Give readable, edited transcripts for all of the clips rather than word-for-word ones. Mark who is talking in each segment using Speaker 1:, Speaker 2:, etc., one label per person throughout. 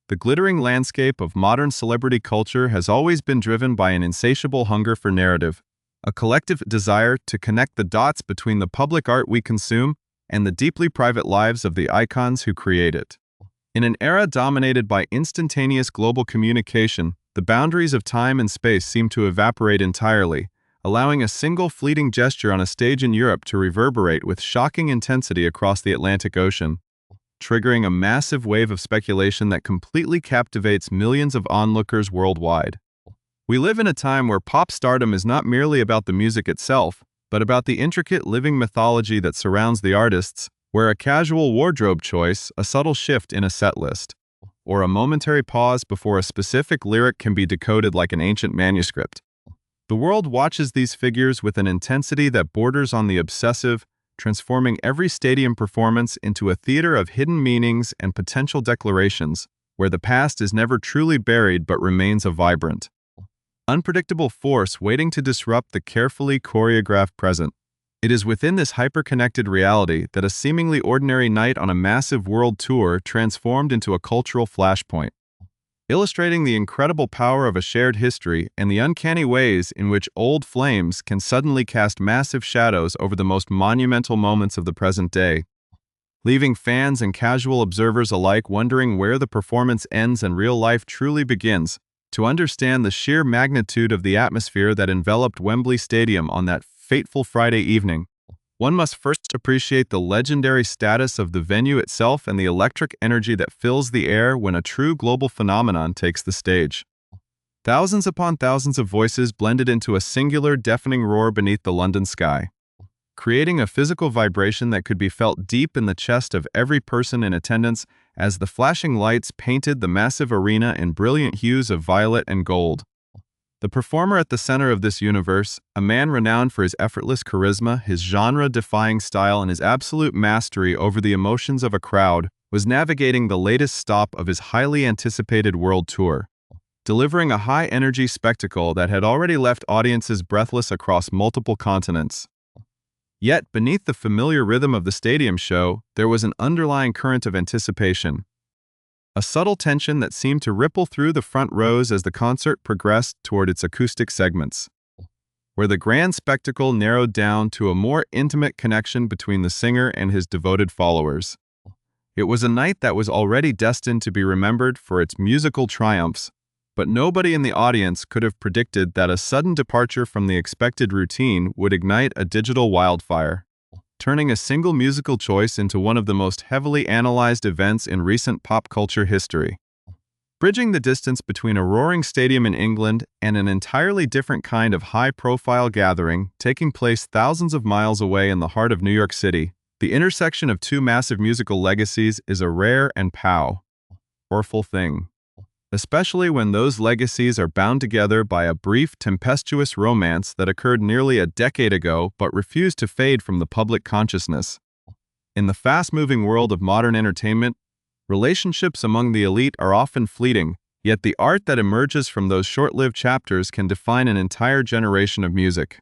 Speaker 1: The glittering landscape of modern celebrity culture has always been driven by an insatiable hunger for narrative, a collective desire to connect the dots between the public art we consume and the deeply private lives of the icons who create it. In an era dominated by instantaneous global communication, the boundaries of time and space seem to evaporate entirely, allowing a single fleeting gesture on a stage in Europe to reverberate with shocking intensity across the Atlantic Ocean, triggering a massive wave of speculation that completely captivates millions of onlookers worldwide. We live in a time where pop stardom is not merely about the music itself, but about the intricate living mythology that surrounds the artists, where a casual wardrobe choice, a subtle shift in a set list, or a momentary pause before a specific lyric can be decoded like an ancient manuscript. The world watches these figures with an intensity that borders on the obsessive, transforming every stadium performance into a theater of hidden meanings and potential declarations, where the past is never truly buried but remains a vibrant, unpredictable force waiting to disrupt the carefully choreographed present. It is within this hyper-connected reality that a seemingly ordinary night on a massive world tour transformed into a cultural flashpoint, illustrating the incredible power of a shared history and the uncanny ways in which old flames can suddenly cast massive shadows over the most monumental moments of the present day, leaving fans and casual observers alike wondering where the performance ends and real life truly begins. To understand the sheer magnitude of the atmosphere that enveloped Wembley Stadium on that fateful Friday evening, one must first appreciate the legendary status of the venue itself and the electric energy that fills the air when a true global phenomenon takes the stage. Thousands upon thousands of voices blended into a singular, deafening roar beneath the London sky, creating a physical vibration that could be felt deep in the chest of every person in attendance as the flashing lights painted the massive arena in brilliant hues of violet and gold. The performer at the center of this universe, a man renowned for his effortless charisma, his genre-defying style, and his absolute mastery over the emotions of a crowd, was navigating the latest stop of his highly anticipated world tour, delivering a high-energy spectacle that had already left audiences breathless across multiple continents. Yet, beneath the familiar rhythm of the stadium show, there was an underlying current of anticipation, a subtle tension that seemed to ripple through the front rows as the concert progressed toward its acoustic segments, where the grand spectacle narrowed down to a more intimate connection between the singer and his devoted followers. It was a night that was already destined to be remembered for its musical triumphs, but nobody in the audience could have predicted that a sudden departure from the expected routine would ignite a digital wildfire, turning a single musical choice into one of the most heavily analyzed events in recent pop culture history. Bridging the distance between a roaring stadium in England and an entirely different kind of high-profile gathering taking place thousands of miles away in the heart of New York City, the intersection of two massive musical legacies is a rare and powerful thing, especially when those legacies are bound together by a brief, tempestuous romance that occurred nearly a decade ago but refused to fade from the public consciousness. In the fast-moving world of modern entertainment, relationships among the elite are often fleeting, yet the art that emerges from those short-lived chapters can define an entire generation of music,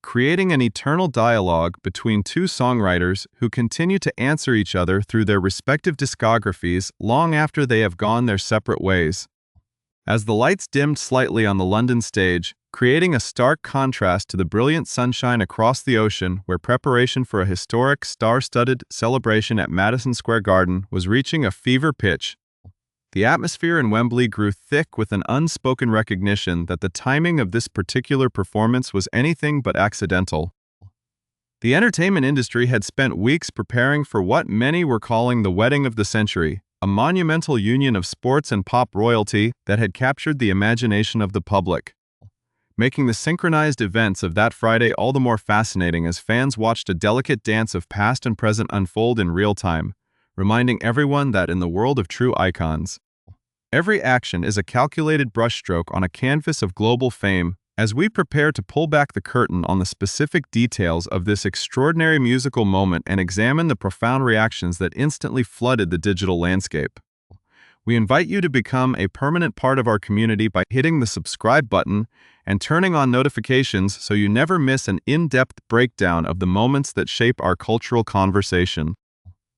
Speaker 1: creating an eternal dialogue between two songwriters who continue to answer each other through their respective discographies long after they have gone their separate ways. As the lights dimmed slightly on the London stage, creating a stark contrast to the brilliant sunshine across the ocean where preparation for a historic, star-studded celebration at Madison Square Garden was reaching a fever pitch, the atmosphere in Wembley grew thick with an unspoken recognition that the timing of this particular performance was anything but accidental. The entertainment industry had spent weeks preparing for what many were calling the wedding of the century, a monumental union of sports and pop royalty that had captured the imagination of the public, making the synchronized events of that Friday all the more fascinating as fans watched a delicate dance of past and present unfold in real time, reminding everyone that in the world of true icons, every action is a calculated brushstroke on a canvas of global fame. As we prepare to pull back the curtain on the specific details of this extraordinary musical moment and examine the profound reactions that instantly flooded the digital landscape, we invite you to become a permanent part of our community by hitting the subscribe button and turning on notifications so you never miss an in-depth breakdown of the moments that shape our cultural conversation.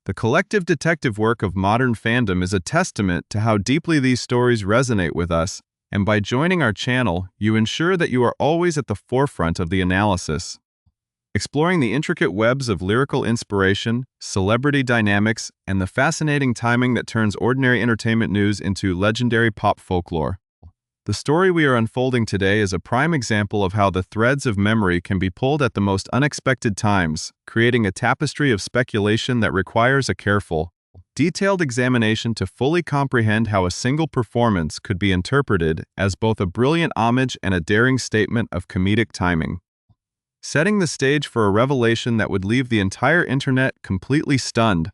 Speaker 1: The collective detective work of modern fandom is a testament to how deeply these stories resonate with us, and by joining our channel, you ensure that you are always at the forefront of the analysis. Exploring the intricate webs of lyrical inspiration, celebrity dynamics, and the fascinating timing that turns ordinary entertainment news into legendary pop folklore. The story we are unfolding today is a prime example of how the threads of memory can be pulled at the most unexpected times, creating a tapestry of speculation that requires a careful, detailed examination to fully comprehend how a single performance could be interpreted as both a brilliant homage and a daring statement of comedic timing. Setting the stage for a revelation that would leave the entire internet completely stunned.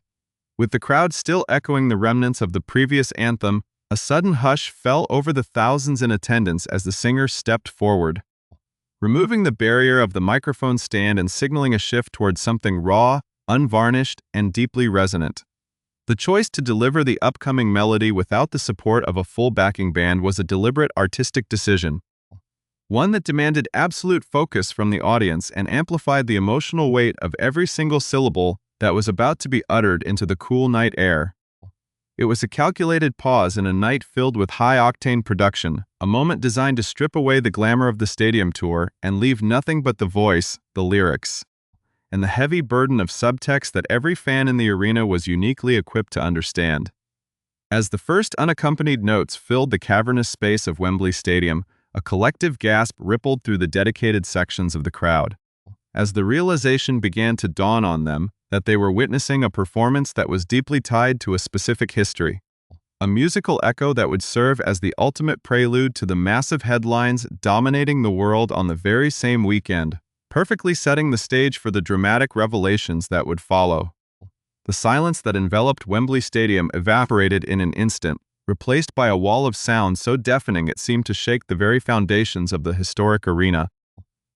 Speaker 1: With the crowd still echoing the remnants of the previous anthem, a sudden hush fell over the thousands in attendance as the singer stepped forward, removing the barrier of the microphone stand and signaling a shift towards something raw, unvarnished, and deeply resonant. The choice to deliver the upcoming melody without the support of a full backing band was a deliberate artistic decision, one that demanded absolute focus from the audience and amplified the emotional weight of every single syllable that was about to be uttered into the cool night air. It was a calculated pause in a night filled with high-octane production, a moment designed to strip away the glamour of the stadium tour and leave nothing but the voice, the lyrics, and the heavy burden of subtext that every fan in the arena was uniquely equipped to understand. As the first unaccompanied notes filled the cavernous space of Wembley Stadium, a collective gasp rippled through the dedicated sections of the crowd. As the realization began to dawn on them that they were witnessing a performance that was deeply tied to a specific history, a musical echo that would serve as the ultimate prelude to the massive headlines dominating the world on the very same weekend, perfectly setting the stage for the dramatic revelations that would follow. The silence that enveloped Wembley Stadium evaporated in an instant, replaced by a wall of sound so deafening it seemed to shake the very foundations of the historic arena.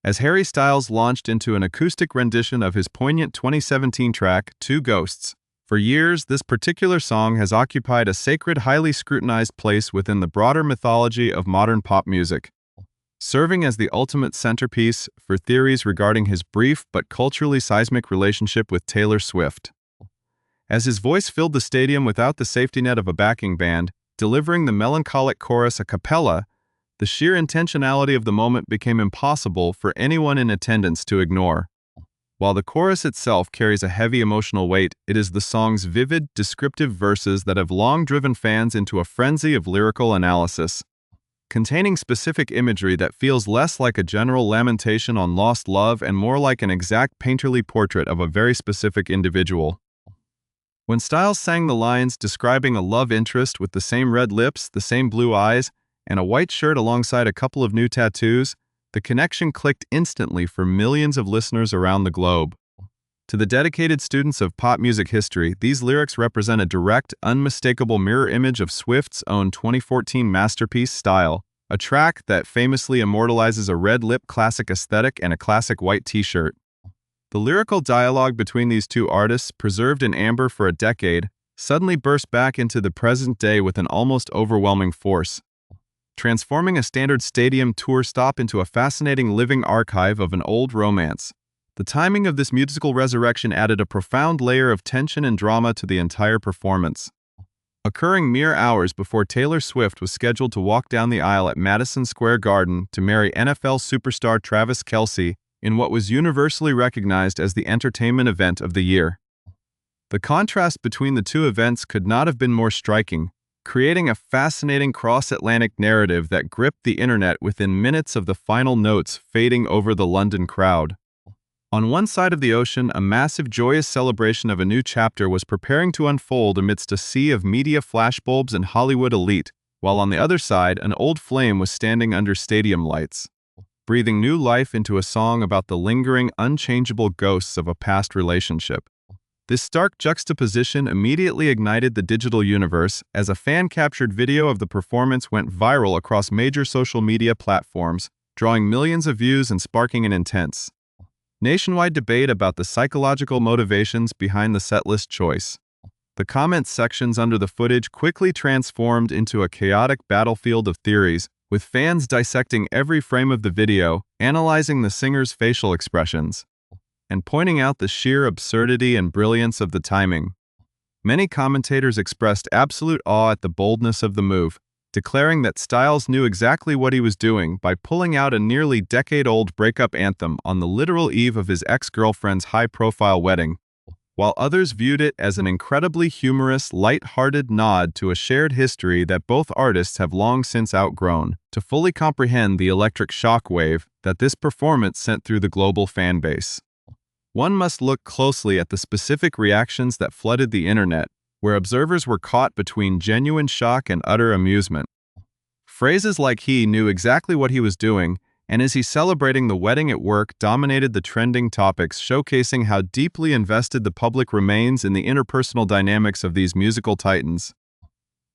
Speaker 1: As Harry Styles launched into an acoustic rendition of his poignant 2017 track, Two Ghosts. For years, this particular song has occupied a sacred, highly scrutinized place within the broader mythology of modern pop music, serving as the ultimate centerpiece for theories regarding his brief but culturally seismic relationship with Taylor Swift. As his voice filled the stadium without the safety net of a backing band, delivering the melancholic chorus a cappella, the sheer intentionality of the moment became impossible for anyone in attendance to ignore. While the chorus itself carries a heavy emotional weight, it is the song's vivid, descriptive verses that have long driven fans into a frenzy of lyrical analysis, containing specific imagery that feels less like a general lamentation on lost love and more like an exact painterly portrait of a very specific individual. When Styles sang the lines describing a love interest with the same red lips, the same blue eyes, and a white shirt alongside a couple of new tattoos, the connection clicked instantly for millions of listeners around the globe. To the dedicated students of pop music history, these lyrics represent a direct, unmistakable mirror image of Swift's own 2014 masterpiece Style, a track that famously immortalizes a red lip classic aesthetic and a classic white t-shirt. The lyrical dialogue between these two artists, preserved in amber for a decade, suddenly burst back into the present day with an almost overwhelming force, transforming a standard stadium tour stop into a fascinating living archive of an old romance. The timing of this musical resurrection added a profound layer of tension and drama to the entire performance, occurring mere hours before Taylor Swift was scheduled to walk down the aisle at Madison Square Garden to marry NFL superstar Travis Kelce in what was universally recognized as the entertainment event of the year. The contrast between the two events could not have been more striking, creating a fascinating cross-Atlantic narrative that gripped the internet within minutes of the final notes fading over the London crowd. On one side of the ocean, a massive joyous celebration of a new chapter was preparing to unfold amidst a sea of media flashbulbs and Hollywood elite, while on the other side, an old flame was standing under stadium lights, breathing new life into a song about the lingering, unchangeable ghosts of a past relationship. This stark juxtaposition immediately ignited the digital universe as a fan-captured video of the performance went viral across major social media platforms, drawing millions of views and sparking an intense, nationwide debate about the psychological motivations behind the setlist choice. The comment sections under the footage quickly transformed into a chaotic battlefield of theories, with fans dissecting every frame of the video, analyzing the singer's facial expressions, and pointing out the sheer absurdity and brilliance of the timing. Many commentators expressed absolute awe at the boldness of the move, declaring that Styles knew exactly what he was doing by pulling out a nearly decade-old breakup anthem on the literal eve of his ex-girlfriend's high-profile wedding, while others viewed it as an incredibly humorous, light-hearted nod to a shared history that both artists have long since outgrown. To fully comprehend the electric shockwave that this performance sent through the global fan base, one must look closely at the specific reactions that flooded the internet, where observers were caught between genuine shock and utter amusement. Phrases like "he knew exactly what he was doing" and "is he celebrating the wedding at work" dominated the trending topics, showcasing how deeply invested the public remains in the interpersonal dynamics of these musical titans.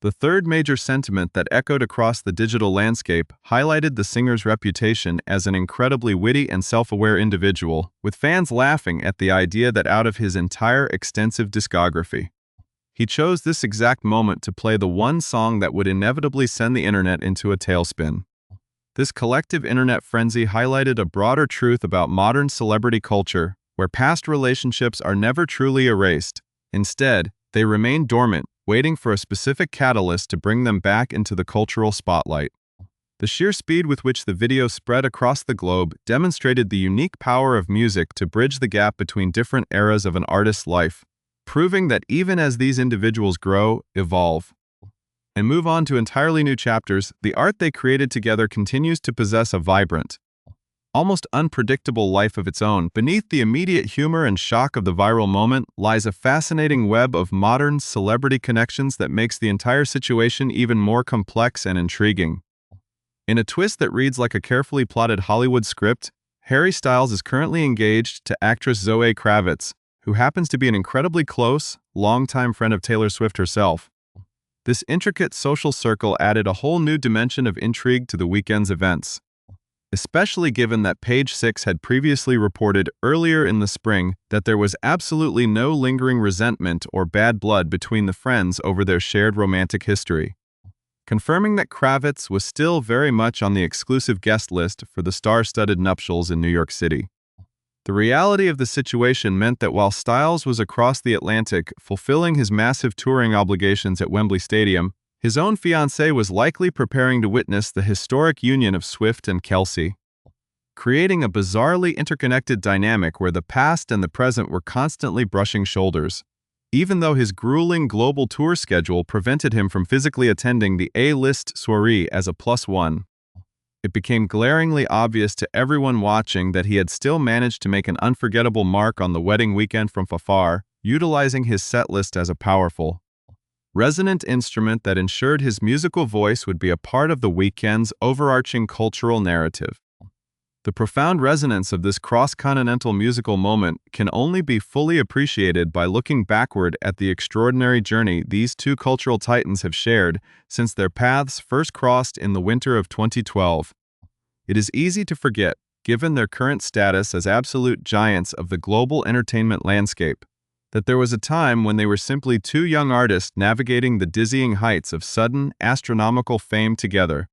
Speaker 1: The third major sentiment that echoed across the digital landscape highlighted the singer's reputation as an incredibly witty and self-aware individual, with fans laughing at the idea that out of his entire extensive discography, he chose this exact moment to play the one song that would inevitably send the internet into a tailspin. This collective internet frenzy highlighted a broader truth about modern celebrity culture, where past relationships are never truly erased. Instead, they remain dormant, waiting for a specific catalyst to bring them back into the cultural spotlight. The sheer speed with which the video spread across the globe demonstrated the unique power of music to bridge the gap between different eras of an artist's life, proving that even as these individuals grow, evolve, and move on to entirely new chapters, the art they created together continues to possess a vibrant, almost unpredictable life of its own. Beneath the immediate humor and shock of the viral moment lies a fascinating web of modern celebrity connections that makes the entire situation even more complex and intriguing. In a twist that reads like a carefully plotted Hollywood script, Harry Styles is currently engaged to actress Zoe Kravitz, who happens to be an incredibly close, longtime friend of Taylor Swift herself. This intricate social circle added a whole new dimension of intrigue to the weekend's events, especially given that Page Six had previously reported earlier in the spring that there was absolutely no lingering resentment or bad blood between the friends over their shared romantic history, confirming that Kravitz was still very much on the exclusive guest list for the star-studded nuptials in New York City. The reality of the situation meant that while Styles was across the Atlantic fulfilling his massive touring obligations at Wembley Stadium, his own fiancée was likely preparing to witness the historic union of Swift and Kelce, creating a bizarrely interconnected dynamic where the past and the present were constantly brushing shoulders. Even though his grueling global tour schedule prevented him from physically attending the A-list soirée as a +1, it became glaringly obvious to everyone watching that he had still managed to make an unforgettable mark on the wedding weekend from afar, utilizing his setlist as a powerful, resonant instrument that ensured his musical voice would be a part of the weekend's overarching cultural narrative. The profound resonance of this cross-continental musical moment can only be fully appreciated by looking backward at the extraordinary journey these two cultural titans have shared since their paths first crossed in the winter of 2012. It is easy to forget, given their current status as absolute giants of the global entertainment landscape, that there was a time when they were simply two young artists navigating the dizzying heights of sudden, astronomical fame together.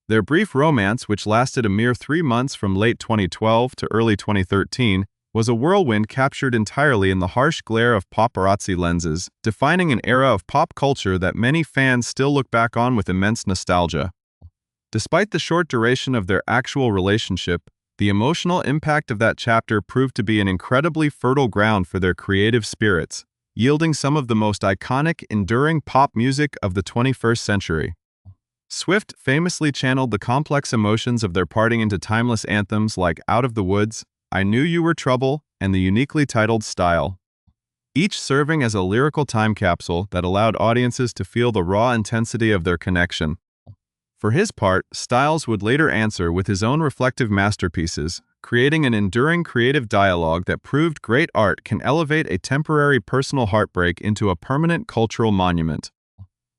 Speaker 1: Their brief romance, which lasted a mere 3 months from late 2012 to early 2013, was a whirlwind captured entirely in the harsh glare of paparazzi lenses, defining an era of pop culture that many fans still look back on with immense nostalgia. Despite the short duration of their actual relationship, the emotional impact of that chapter proved to be an incredibly fertile ground for their creative spirits, yielding some of the most iconic, enduring pop music of the 21st century. Swift famously channeled the complex emotions of their parting into timeless anthems like Out of the Woods, I Knew You Were Trouble, and the uniquely titled Style, each serving as a lyrical time capsule that allowed audiences to feel the raw intensity of their connection. For his part, Styles would later answer with his own reflective masterpieces, creating an enduring creative dialogue that proved great art can elevate a temporary personal heartbreak into a permanent cultural monument,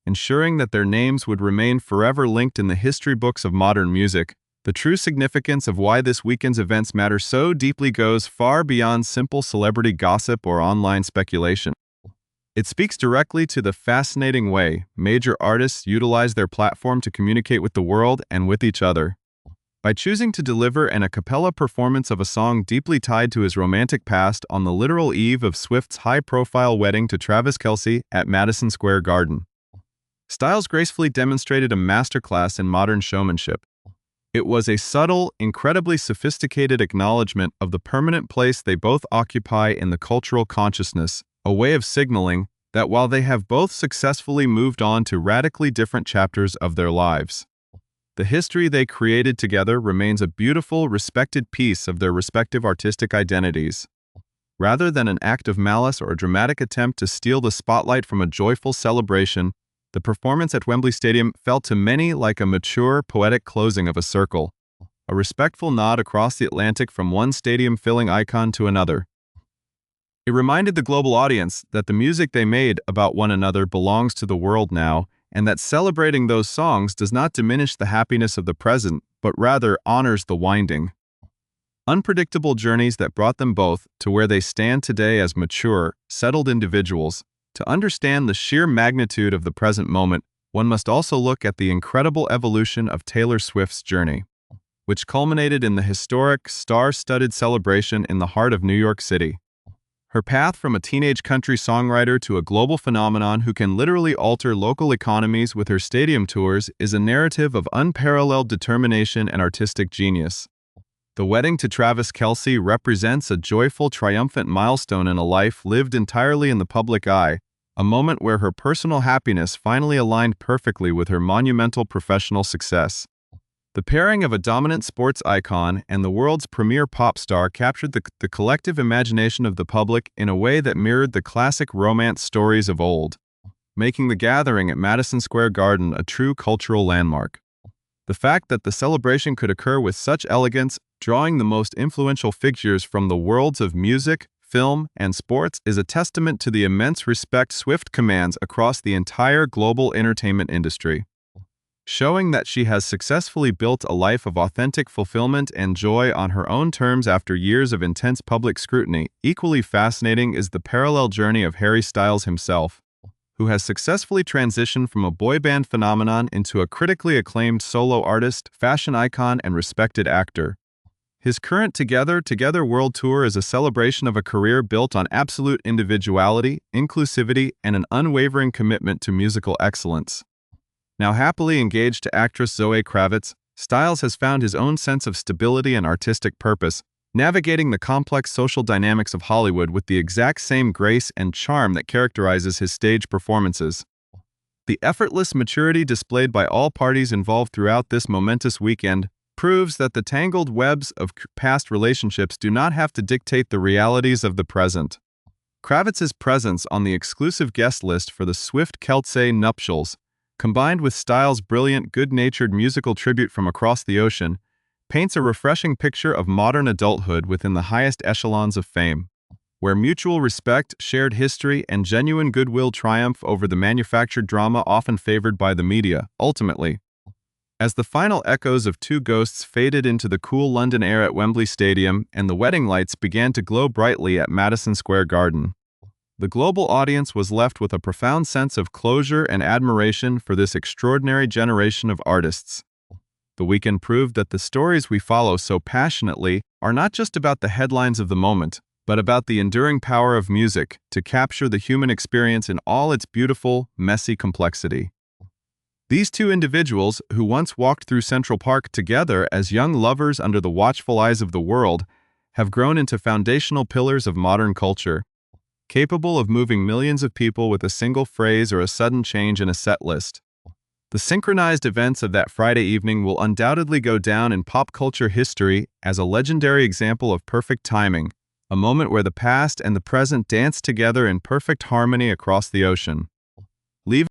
Speaker 1: ensuring that their names would remain forever linked in the history books of modern music. The true significance of why this weekend's events matter so deeply goes far beyond simple celebrity gossip or online speculation. It speaks directly to the fascinating way major artists utilize their platform to communicate with the world and with each other. By choosing to deliver an a cappella performance of a song deeply tied to his romantic past on the literal eve of Swift's high-profile wedding to Travis Kelce at Madison Square Garden. Styles gracefully demonstrated a masterclass in modern showmanship. It was a subtle, incredibly sophisticated acknowledgement of the permanent place they both occupy in the cultural consciousness, a way of signaling that while they have both successfully moved on to radically different chapters of their lives, the history they created together remains a beautiful, respected piece of their respective artistic identities. Rather than an act of malice or a dramatic attempt to steal the spotlight from a joyful celebration, the performance at Wembley Stadium felt to many like a mature, poetic closing of a circle, a respectful nod across the Atlantic from one stadium-filling icon to another. It reminded the global audience that the music they made about one another belongs to the world now, and that celebrating those songs does not diminish the happiness of the present, but rather honors the winding, unpredictable journeys that brought them both to where they stand today as mature, settled individuals. To understand the sheer magnitude of the present moment, one must also look at the incredible evolution of Taylor Swift's journey, which culminated in the historic, star-studded celebration in the heart of New York City. Her path from a teenage country songwriter to a global phenomenon who can literally alter local economies with her stadium tours is a narrative of unparalleled determination and artistic genius. The wedding to Travis Kelce represents a joyful, triumphant milestone in a life lived entirely in the public eye, a moment where her personal happiness finally aligned perfectly with her monumental professional success. The pairing of a dominant sports icon and the world's premier pop star captured the collective imagination of the public in a way that mirrored the classic romance stories of old, making the gathering at Madison Square Garden a true cultural landmark. The fact that the celebration could occur with such elegance, drawing the most influential figures from the worlds of music, film, and sports, is a testament to the immense respect Swift commands across the entire global entertainment industry, showing that she has successfully built a life of authentic fulfillment and joy on her own terms after years of intense public scrutiny. Equally fascinating is the parallel journey of Harry Styles himself, who has successfully transitioned from a boy band phenomenon into a critically acclaimed solo artist, fashion icon, and respected actor. His current Together World Tour is a celebration of a career built on absolute individuality, inclusivity, and an unwavering commitment to musical excellence. Now happily engaged to actress Zoe Kravitz, Styles has found his own sense of stability and artistic purpose, navigating the complex social dynamics of Hollywood with the exact same grace and charm that characterizes his stage performances. The effortless maturity displayed by all parties involved throughout this momentous weekend proves that the tangled webs of past relationships do not have to dictate the realities of the present. Kravitz's presence on the exclusive guest list for the Swift-Kelce nuptials, combined with Styles' brilliant, good-natured musical tribute from across the ocean, paints a refreshing picture of modern adulthood within the highest echelons of fame, where mutual respect, shared history, and genuine goodwill triumph over the manufactured drama often favored by the media. Ultimately, as the final echoes of Two Ghosts faded into the cool London air at Wembley Stadium and the wedding lights began to glow brightly at Madison Square Garden, the global audience was left with a profound sense of closure and admiration for this extraordinary generation of artists. The weekend proved that the stories we follow so passionately are not just about the headlines of the moment, but about the enduring power of music to capture the human experience in all its beautiful, messy complexity. These two individuals, who once walked through Central Park together as young lovers under the watchful eyes of the world, have grown into foundational pillars of modern culture, capable of moving millions of people with a single phrase or a sudden change in a set list. The synchronized events of that Friday evening will undoubtedly go down in pop culture history as a legendary example of perfect timing, a moment where the past and the present danced together in perfect harmony across the ocean.